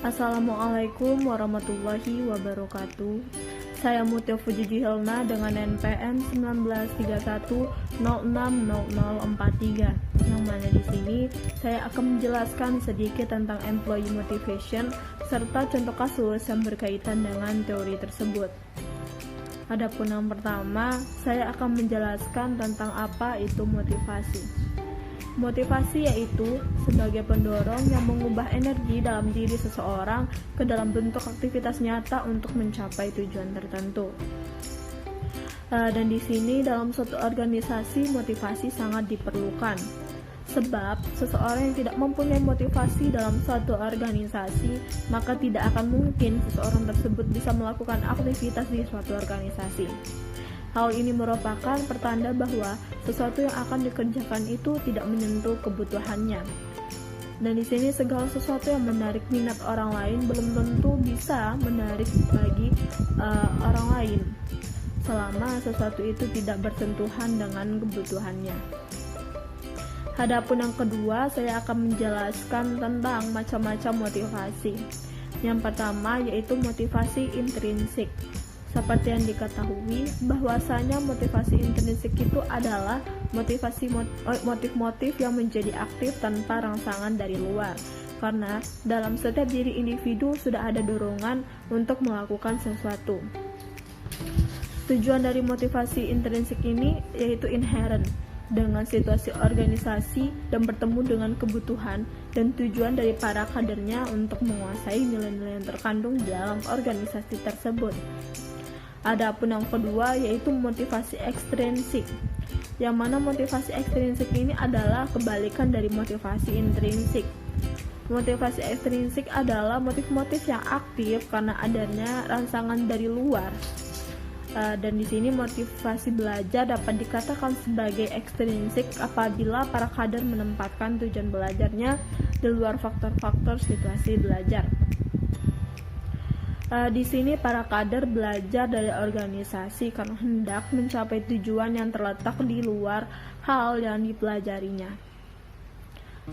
Assalamualaikum warahmatullahi wabarakatuh. Saya Mutia Fuji Hilna dengan NPM 1931060043. Yang mana di sini saya akan menjelaskan sedikit tentang employee motivation serta contoh kasus yang berkaitan dengan teori tersebut. Adapun yang pertama, saya akan menjelaskan tentang apa itu motivasi. Motivasi yaitu sebagai pendorong yang mengubah energi dalam diri seseorang ke dalam bentuk aktivitas nyata untuk mencapai tujuan tertentu. Dan di sini dalam suatu organisasi motivasi sangat diperlukan. Sebab seseorang yang tidak mempunyai motivasi dalam suatu organisasi, maka tidak akan mungkin seseorang tersebut bisa melakukan aktivitas di suatu organisasi. Hal ini merupakan pertanda bahwa sesuatu yang akan dikerjakan itu tidak menyentuh kebutuhannya. Dan di sini segala sesuatu yang menarik minat orang lain belum tentu bisa menarik bagi orang lain, selama sesuatu itu tidak bersentuhan dengan kebutuhannya. Adapun yang kedua, saya akan menjelaskan tentang macam-macam motivasi. Yang pertama yaitu motivasi intrinsik. Seperti yang diketahui, bahwasanya motivasi intrinsik itu adalah motif-motif yang menjadi aktif tanpa rangsangan dari luar. Karena dalam setiap diri individu sudah ada dorongan untuk melakukan sesuatu. Tujuan dari motivasi intrinsik ini yaitu inherent dengan situasi organisasi dan bertemu dengan kebutuhan dan tujuan dari para kadernya untuk menguasai nilai-nilai yang terkandung dalam organisasi tersebut. Adapun yang kedua yaitu motivasi ekstrinsik, yang mana motivasi ekstrinsik ini adalah kebalikan dari motivasi intrinsik. Motivasi ekstrinsik adalah motif-motif yang aktif karena adanya rangsangan dari luar. Dan di sini motivasi belajar dapat dikatakan sebagai ekstrinsik apabila para kader menempatkan tujuan belajarnya di luar faktor-faktor situasi belajar. Di sini para kader belajar dari organisasi karena hendak mencapai tujuan yang terletak di luar hal yang dipelajarinya.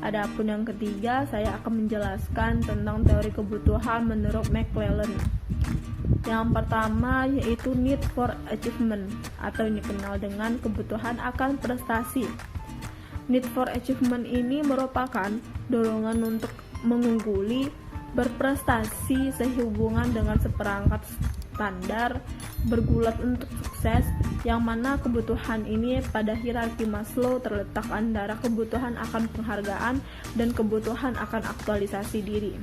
Adapun yang ketiga, saya akan menjelaskan tentang teori kebutuhan menurut McClellan. Yang pertama yaitu need for achievement atau yang dikenal dengan kebutuhan akan prestasi. Need for achievement ini merupakan dorongan untuk mengungguli, berprestasi sehubungan dengan seperangkat standar, bergulat untuk sukses, yang mana kebutuhan ini pada hierarki Maslow terletak antara kebutuhan akan penghargaan dan kebutuhan akan aktualisasi diri.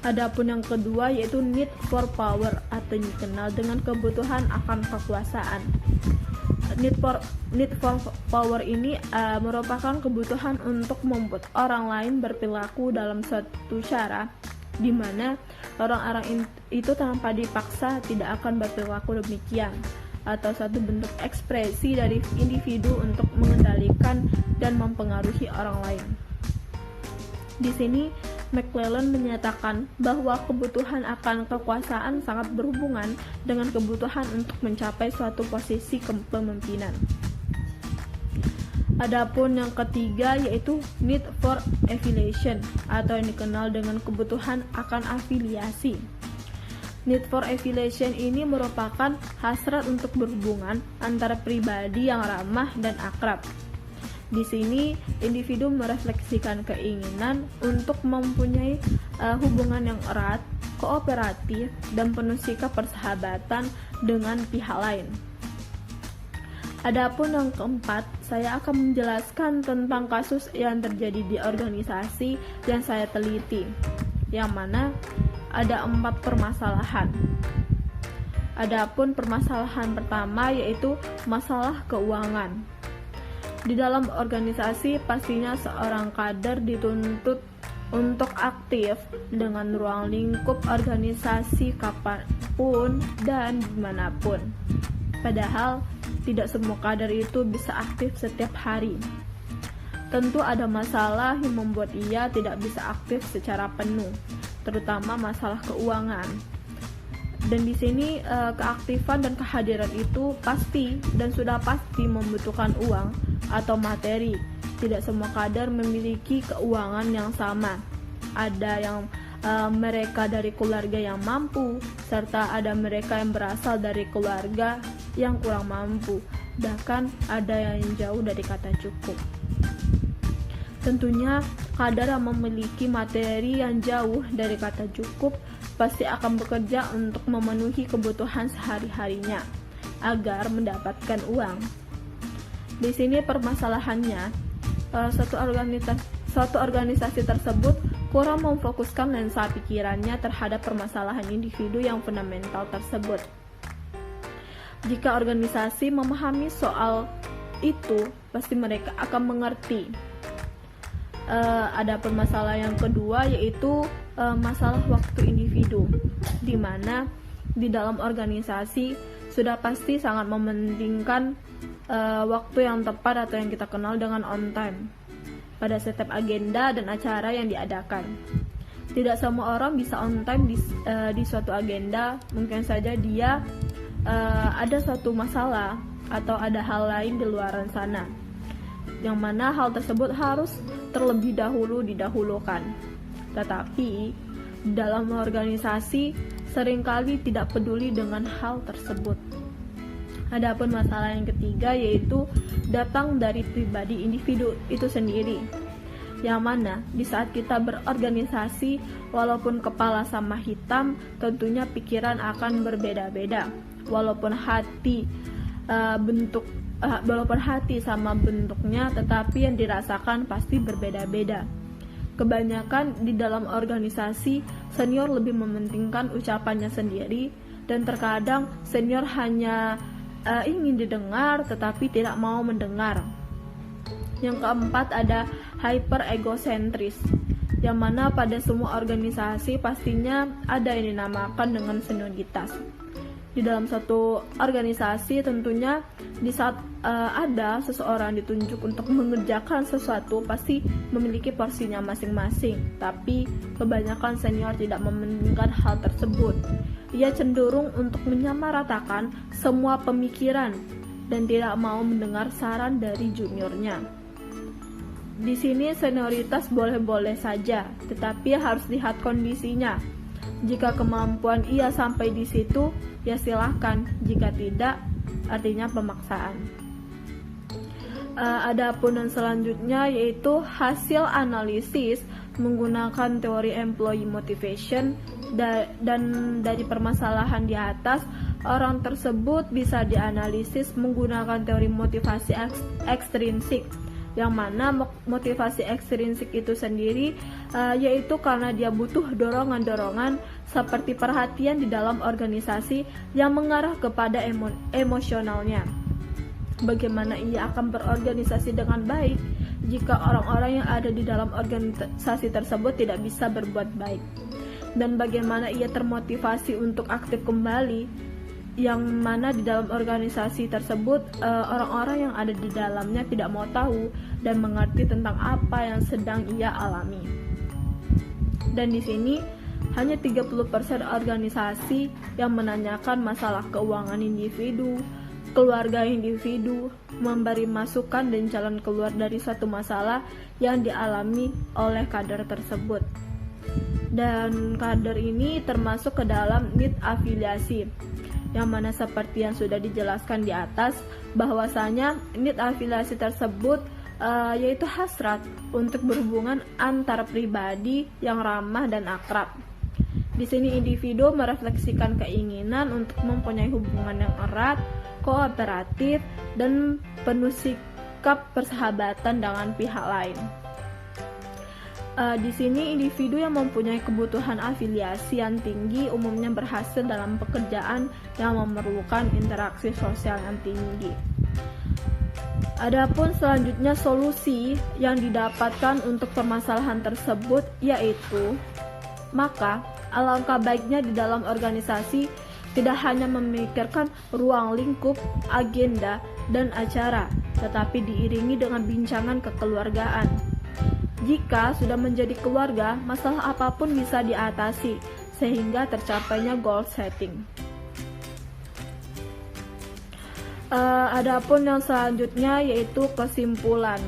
Adapun yang kedua yaitu need for power atau dikenal dengan kebutuhan akan kekuasaan. Need for power ini merupakan kebutuhan untuk membuat orang lain berperilaku dalam suatu cara di mana orang-orang itu tanpa dipaksa tidak akan berperilaku demikian, atau satu bentuk ekspresi dari individu untuk mengendalikan dan mempengaruhi orang lain. Di sini McClellan menyatakan bahwa kebutuhan akan kekuasaan sangat berhubungan dengan kebutuhan untuk mencapai suatu posisi kepemimpinan. Adapun yang ketiga yaitu need for affiliation atau yang dikenal dengan kebutuhan akan afiliasi. Need for affiliation ini merupakan hasrat untuk berhubungan antara pribadi yang ramah dan akrab. Di sini individu merefleksikan keinginan untuk mempunyai hubungan yang erat, kooperatif, dan penuh sikap persahabatan dengan pihak lain. Adapun yang keempat, saya akan menjelaskan tentang kasus yang terjadi di organisasi yang saya teliti, yang mana ada 4 permasalahan. Adapun permasalahan pertama yaitu masalah keuangan. Di dalam organisasi pastinya seorang kader dituntut untuk aktif dengan ruang lingkup organisasi kapanpun dan dimanapun. Padahal tidak semua kader itu bisa aktif setiap hari. Tentu ada masalah yang membuat ia tidak bisa aktif secara penuh, terutama masalah keuangan. Dan di sini keaktifan dan kehadiran itu pasti dan sudah pasti membutuhkan uang atau materi. Tidak semua kader memiliki keuangan yang sama. Ada yang mereka dari keluarga yang mampu, serta ada mereka yang berasal dari keluarga yang kurang mampu, bahkan ada yang jauh dari kata cukup. Tentunya kadar yang memiliki materi yang jauh dari kata cukup pasti akan bekerja untuk memenuhi kebutuhan sehari-harinya agar mendapatkan uang. Di sini permasalahannya, suatu organisasi tersebut kurang memfokuskan lensa pikirannya terhadap permasalahan individu yang fundamental tersebut. Jika organisasi memahami soal itu, pasti mereka akan mengerti. Ada permasalahan yang kedua, yaitu masalah waktu individu, di mana di dalam organisasi sudah pasti sangat mementingkan waktu yang tepat atau yang kita kenal dengan on time pada setiap agenda dan acara yang diadakan. Tidak semua orang bisa on time di suatu agenda. Mungkin saja dia ada suatu masalah atau ada hal lain di luar sana, yang mana hal tersebut harus terlebih dahulu didahulukan. Tetapi dalam organisasi seringkali tidak peduli dengan hal tersebut. Adapun masalah yang ketiga, yaitu datang dari pribadi individu itu sendiri, yang mana di saat kita berorganisasi, walaupun kepala sama hitam, tentunya pikiran akan berbeda-beda. Walaupun hati sama bentuknya, tetapi yang dirasakan pasti berbeda-beda. Kebanyakan di dalam organisasi, senior lebih mementingkan ucapannya sendiri, dan terkadang senior hanya ingin didengar tetapi tidak mau mendengar. Yang keempat, ada hyper egosentris, yang mana pada semua organisasi pastinya ada yang dinamakan dengan senioritas. Di dalam satu organisasi, tentunya di saat ada seseorang ditunjuk untuk mengerjakan sesuatu, pasti memiliki porsinya masing-masing. Tapi kebanyakan senior tidak mementingkan hal tersebut. Ia cenderung untuk menyamaratakan semua pemikiran dan tidak mau mendengar saran dari juniornya. Di sini senioritas boleh-boleh saja, tetapi harus lihat kondisinya. Jika kemampuan ia sampai di situ, ya silahkan. Jika tidak, artinya pemaksaan. Adapun yang selanjutnya, yaitu hasil analisis menggunakan teori employee motivation, dan dari permasalahan di atas, orang tersebut bisa dianalisis menggunakan teori motivasi ekstrinsik, yang mana motivasi ekstrinsik itu sendiri yaitu karena dia butuh dorongan-dorongan seperti perhatian di dalam organisasi yang mengarah kepada emosionalnya. Bagaimana ia akan berorganisasi dengan baik jika orang-orang yang ada di dalam organisasi tersebut tidak bisa berbuat baik, dan bagaimana ia termotivasi untuk aktif kembali, yang mana di dalam organisasi tersebut orang-orang yang ada di dalamnya tidak mau tahu dan mengerti tentang apa yang sedang ia alami. Dan di sini hanya 30% organisasi yang menanyakan masalah keuangan individu, keluarga individu, memberi masukan dan jalan keluar dari suatu masalah yang dialami oleh kader tersebut. Dan kader ini termasuk ke dalam need afiliasi, yang mana seperti yang sudah dijelaskan di atas, bahwasanya need afiliasi tersebut yaitu hasrat untuk berhubungan antar pribadi yang ramah dan akrab. Di sini individu merefleksikan keinginan untuk mempunyai hubungan yang erat, kooperatif, dan penuh sikap persahabatan dengan pihak lain. Di sini individu yang mempunyai kebutuhan afiliasi yang tinggi umumnya berhasil dalam pekerjaan yang memerlukan interaksi sosial yang tinggi. Adapun selanjutnya solusi yang didapatkan untuk permasalahan tersebut, yaitu maka alangkah baiknya di dalam organisasi tidak hanya memikirkan ruang lingkup, agenda, dan acara, tetapi diiringi dengan bincangan kekeluargaan. Jika sudah menjadi keluarga, masalah apapun bisa diatasi sehingga tercapainya goal setting. Adapun yang selanjutnya yaitu kesimpulan.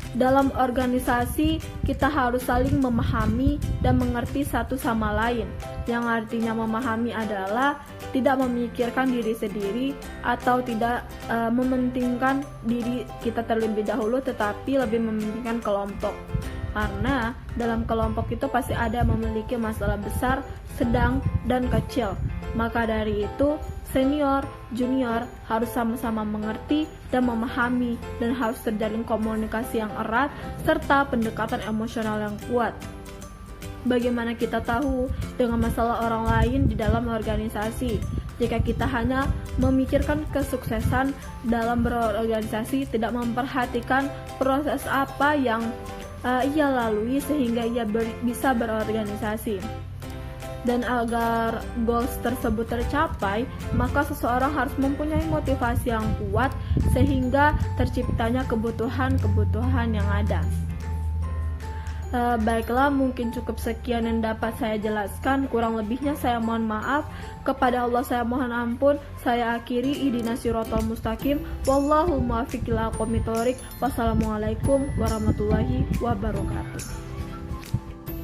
Dalam organisasi, kita harus saling memahami dan mengerti satu sama lain. Yang artinya memahami adalah tidak memikirkan diri sendiri atau tidak mementingkan diri kita terlebih dahulu, tetapi lebih mementingkan kelompok. Karena dalam kelompok itu pasti ada memiliki masalah besar, sedang, dan kecil. Maka dari itu, senior, junior harus sama-sama mengerti dan memahami, dan harus terjalin komunikasi yang erat serta pendekatan emosional yang kuat. Bagaimana kita tahu dengan masalah orang lain di dalam organisasi? Jika kita hanya memikirkan kesuksesan dalam berorganisasi, tidak memperhatikan proses apa yang ia lalui sehingga ia bisa berorganisasi. Dan agar goals tersebut tercapai, maka seseorang harus mempunyai motivasi yang kuat sehingga terciptanya kebutuhan-kebutuhan yang ada. Baiklah, mungkin cukup sekian yang dapat saya jelaskan. Kurang lebihnya saya mohon maaf. Kepada Allah saya mohon ampun. Saya akhiri, ihdinas siratal mustaqim. Wallahu muwaffiq ila aqwamit thoriq. Wassalamualaikum warahmatullahi wabarakatuh.